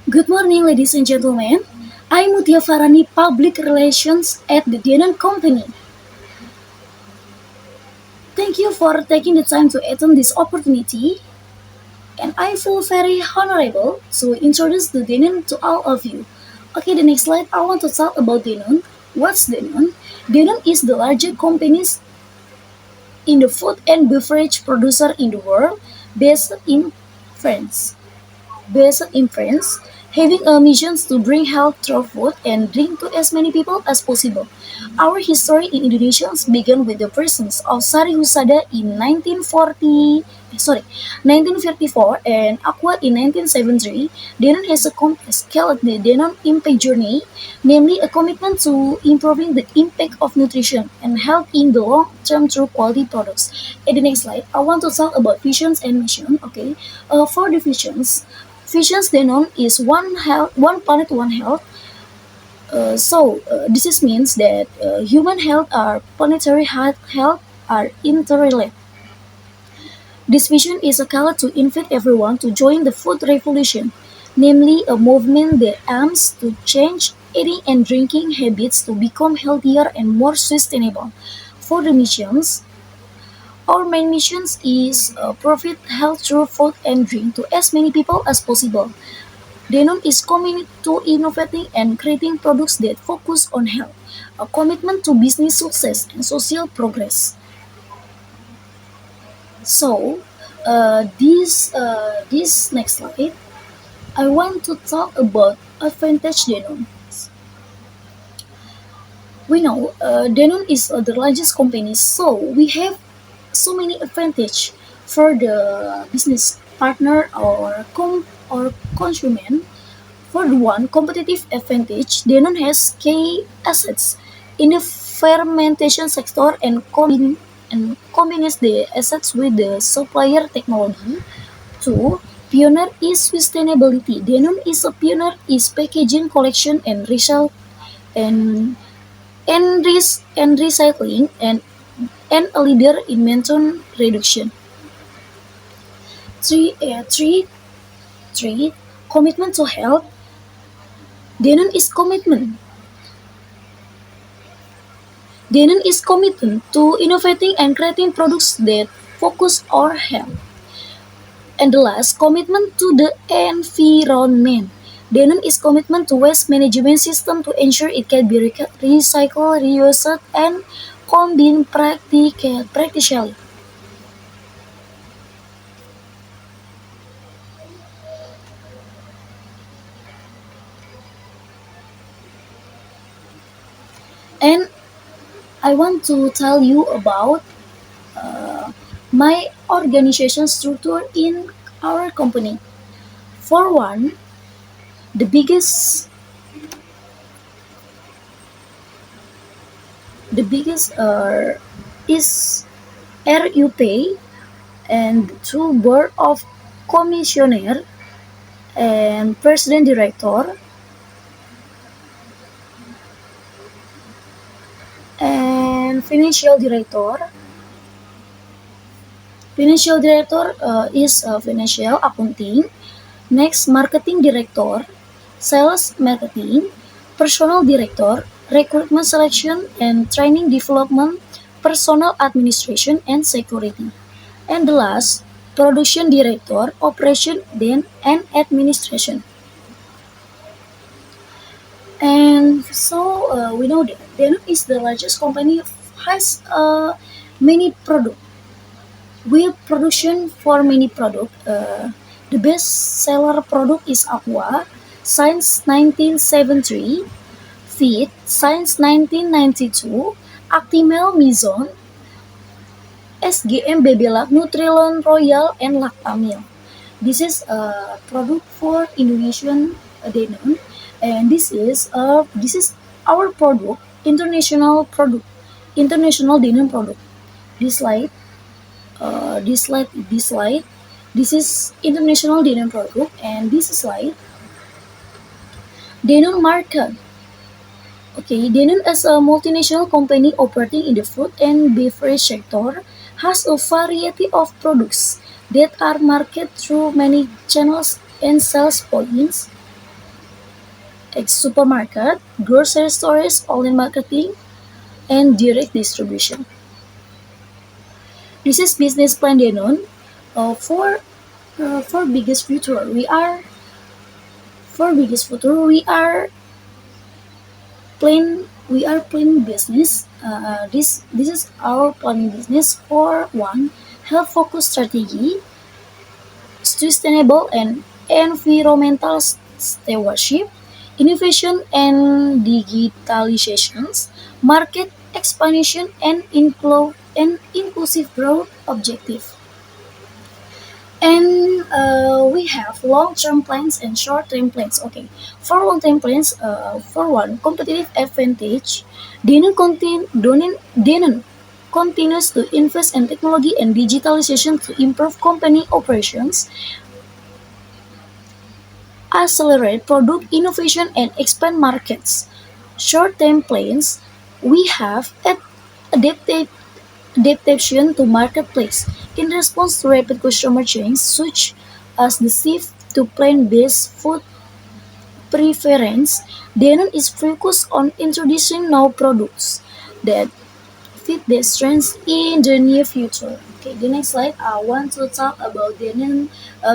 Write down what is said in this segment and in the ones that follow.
Good morning, ladies and gentlemen. I'm Mutia Farani, Public Relations at the Denon Company. Thank you for taking the time to attend this opportunity, and I feel very honorable to introduce the Denon to all of you. Okay, the next slide, I want to talk about Denon. What's Denon? Denon is the largest company in the food and beverage producer in the world, based in France. Having a mission to bring health through food and drink to as many people as possible. Our history in Indonesia began with the presence of Sari Husada in 1954 and Aqua in 1973. Denon has a scaled the Denon Impact Journey, namely a commitment to improving the impact of nutrition and health in the long term through quality products. In the next slide, I want to talk about visions and mission. Okay, for the visions Denon is one health, one planet, one health. This means that human health or planetary health are interrelated. This vision is a call to invite everyone to join the food revolution, namely a movement that aims to change eating and drinking habits to become healthier and more sustainable. For the missions, our main mission is profit health through food and drink to as many people as possible. Denon is committed to innovating and creating products that focus on health, a commitment to business success and social progress. So, this next slide, I want to talk about advantage Denon. We know Denon is the largest company, so we have so many advantage for the business partner or consumer. For one competitive advantage, Denon has key assets in the fermentation sector and combines the assets with the supplier technology. Two, pioneer is sustainability. Denon is a pioneer is packaging collection and and recycling and a leader in menton reduction. Three, uh, three, three, commitment to health. Denon is commitment Denon is committed to innovating and creating products that focus on health. And the last, commitment to the environment. Denon is commitment to waste management system to ensure it can be recycled, reused, and combined practically. And I want to tell you about my organization structure in our company. For one, the biggest the biggest is RUP and two board of commissioner and president director and financial director. Financial director is financial accounting. Next, marketing director, sales marketing, personal director, recruitment selection and training development, personal administration and security. And the last, production director, operation then and administration. And so we know that Danone is the largest company has many product. We production for many product. The best seller product is Aqua, since 1973, Fit, since 1992, Actimel Mizon, SGM Babylab, Nutrilon Royal, and Lactamil. This is a product for Indonesian Danone, and this is our product, international Danone product. This slide, this slide. This is international Danone product, and this slide, Danone market. Okay, Danone as a multinational company operating in the food and beverage sector has a variety of products that are marketed through many channels and sales points. like supermarket, grocery stores, online marketing, and direct distribution. This is business plan Denon. For biggest future, we are planning business. This is our planning business for one health focused strategy, sustainable and environmental stewardship, innovation and digitalizations, market expansion and inclusive growth objective. And we have long-term plans and short-term plans. Okay, for long-term plans, for one, competitive advantage, Denon continues to invest in technology and digitalization to improve company operations, accelerate product innovation, and expand markets. Short-term plans, we have adapted adaptation to marketplace in response to rapid consumer change such as the shift to plant-based food preference. Danone is focused on introducing new products that fit their strengths in the near future. Okay, the next slide, I want to talk about Danone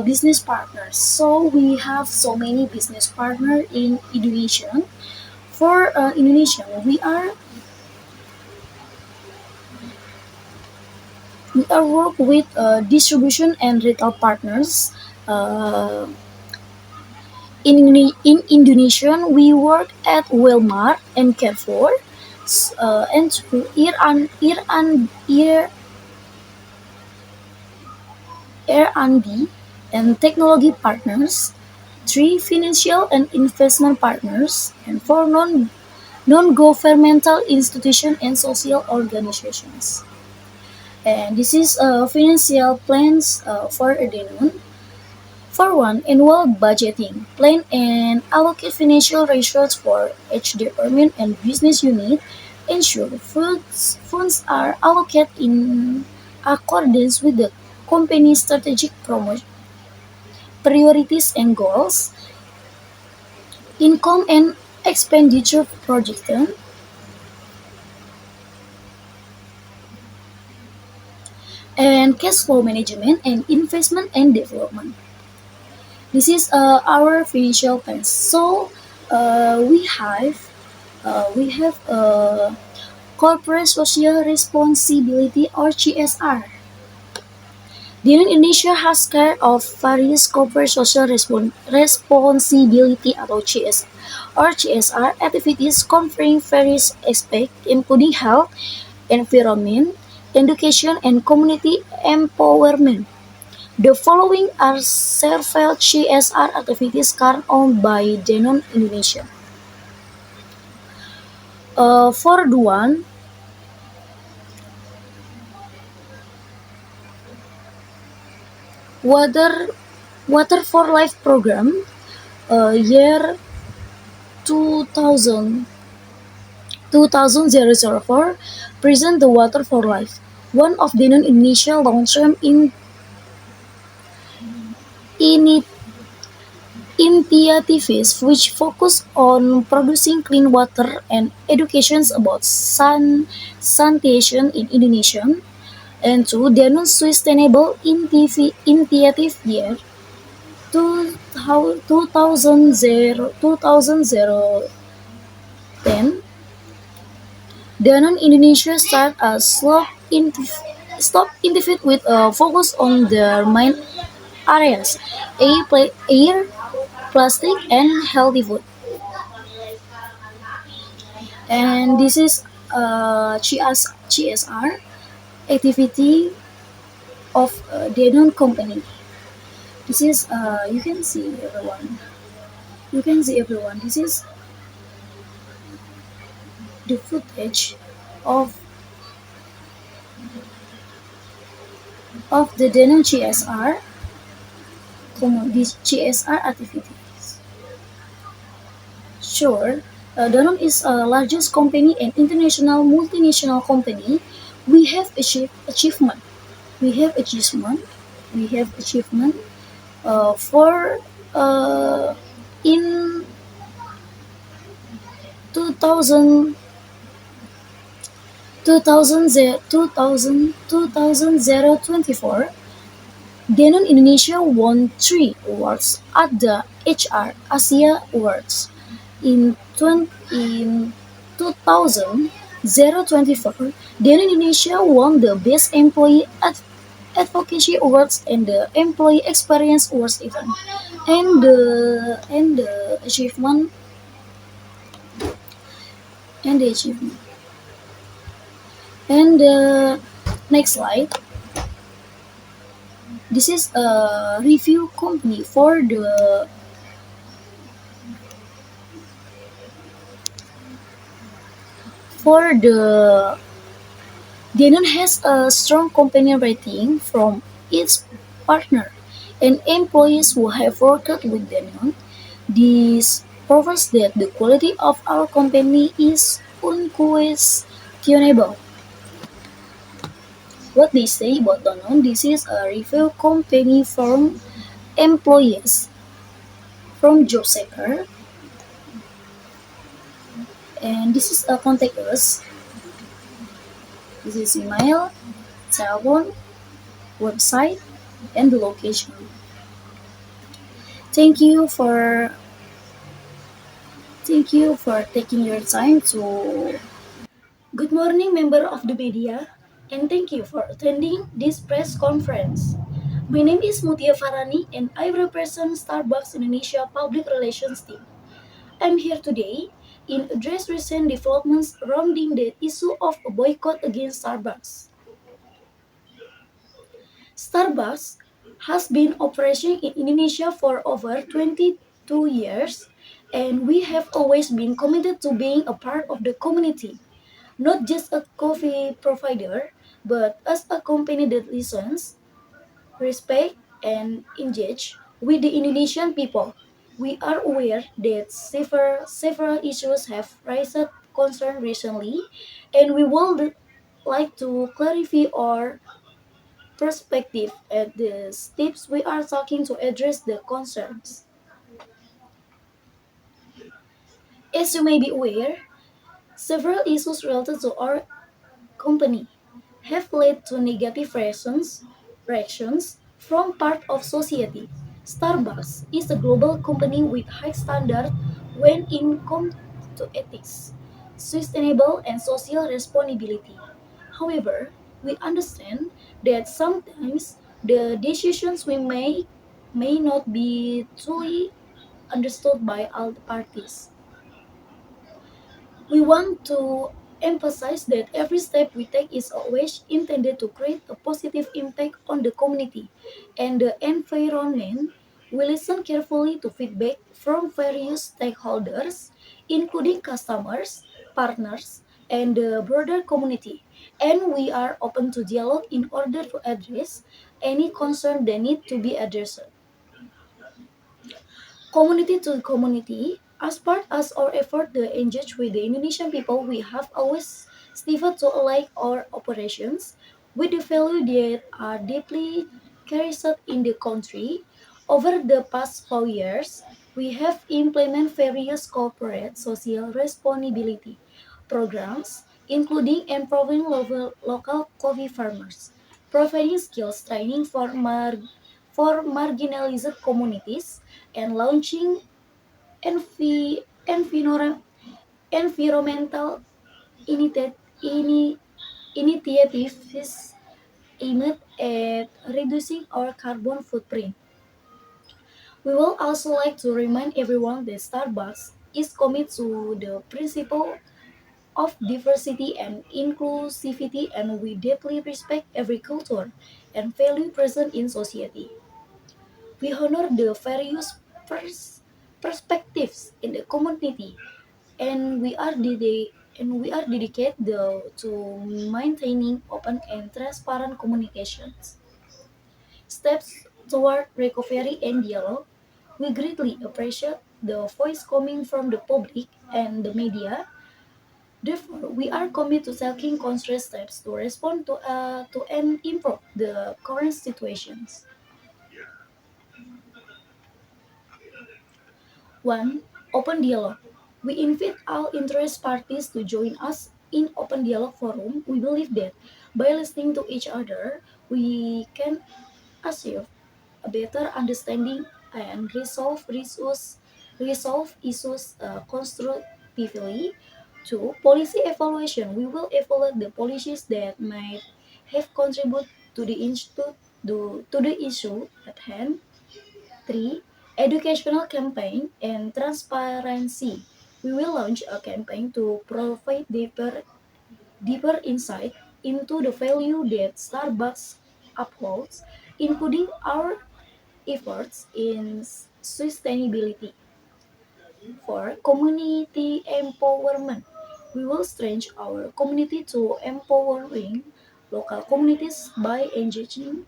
business partners. So we have so many business partners in Indonesia. For Indonesia, we are work with distribution and retail partners. Uh, in Indonesia, we work at Walmart and Carrefour, and to R&D and technology partners. Three financial and investment partners, and four non-governmental institutions and social organizations. And this is financial plans for Adenon. For one, annual budgeting. Plan and allocate financial resources for each department and business unit. Ensure funds are allocated in accordance with the company's strategic priorities and goals. Income and expenditure projection. And cash flow management and investment and development. This is our financial plans. So we have corporate social responsibility or CSR. The Indonesia has care of various corporate social responsibility about CSR activities covering various aspects including health, environment, education, and community empowerment. The following are several CSR activities carried out by Danone Indonesia. For the one, water Water for Life program, year 2000 2004 present the Water for Life, one of Danone Indonesia long-term ini- initiatives which focus on producing clean water and educations about sanitation in Indonesia. And two, Danone Sustainable Initiative year 2010. Danone Indonesia start a stop initiative with a focus on their main areas: air, plastic, and healthy food. And this is GSR activity of Danone company. This is you can see everyone. You can see everyone. This is the footage of the Danone GSR. These GSR activities. Sure, Danone is a largest company and international multinational company. We have achievement. We have achievement. We have achievement for in 2000, 2024, Denon Indonesia won three awards at the HR Asia Awards. In 2024, Denon Indonesia won the Best Employee Advocacy Awards and the Employee Experience Awards event. And the achievement and the achievement. And the next slide. This is a review company for the Denon has a strong company rating from its partner and employees who have worked with Denon. This proves that the quality of our company is unquestionable. What they say about Denon, this is a review company from employees from JobSeeker, and this is a contact us. This is email, telephone, website, and the location. Thank you for Thank you for taking your time to. Good morning, member of the media, and thank you for attending this press conference. My name is Mutia Farani, and I represent Starbucks Indonesia Public Relations team. I'm here today in address recent developments surrounding the issue of a boycott against Starbucks. Starbucks has been operating in Indonesia for over 22 years, and we have always been committed to being a part of the community, not just a coffee provider, but as a company that listens, respect, and engage with the Indonesian people. We are aware that several issues have raised concern recently, and we would like to clarify our perspective at the steps we are taking to address the concerns. As you may be aware, several issues related to our company have led to negative reactions from part of society. Starbucks is a global company with high standards when it comes to ethics, sustainable and social responsibility. However, we understand that sometimes the decisions we make may not be truly understood by all the parties. We want to emphasize that every step we take is always intended to create a positive impact on the community and the environment. We listen carefully to feedback from various stakeholders, including customers, partners, and the broader community. And we are open to dialogue in order to address any concern that need to be addressed. Community to community, as part of our effort to engage with the Indonesian people, we have always striven to align our operations with the values that are deeply cherished in the country. Over the past 4 years, we have implemented various corporate social responsibility programs, including empowering local coffee farmers, providing skills training for marginalized communities, and launching envi- envinora- environmental initi- ini- initiatives aimed at reducing our carbon footprint. We will also like to remind everyone that Starbucks is committed to the principle of diversity and inclusivity, and we deeply respect every culture and value present in society. We honor the various perspectives in the community, and we are dedicated to maintaining open and transparent communications. Steps toward recovery and dialogue. We greatly appreciate the voice coming from the public and the media. Therefore, we are committed to taking concrete steps to respond to and improve the current situations. One, open dialogue. We invite all interest parties to join us in open dialogue forum. We believe that by listening to each other, we can achieve a better understanding and resolve issues constructively. To policy evaluation, we will evaluate the policies that might have contributed to the issue at hand. 3. Educational campaign and transparency. We will launch a campaign to provide deeper insight into the value that Starbucks upholds, including our efforts in sustainability. For community empowerment, we will strengthen our community to empowering local communities by engaging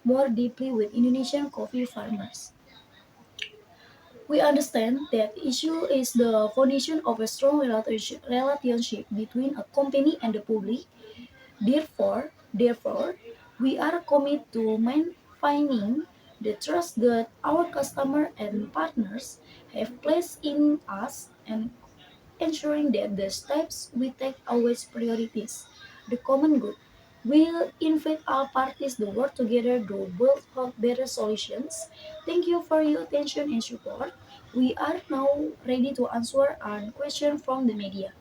more deeply with Indonesian coffee farmers. We understand that issue is the foundation of a strong relationship between a company and the public. Therefore, we are committed to maintaining the trust that our customer and partners have placed in us and ensuring that the steps we take always priorities the common good. We'll invite all parties to work together to build out better solutions. Thank you for your attention and support. We are now ready to answer a question from the media.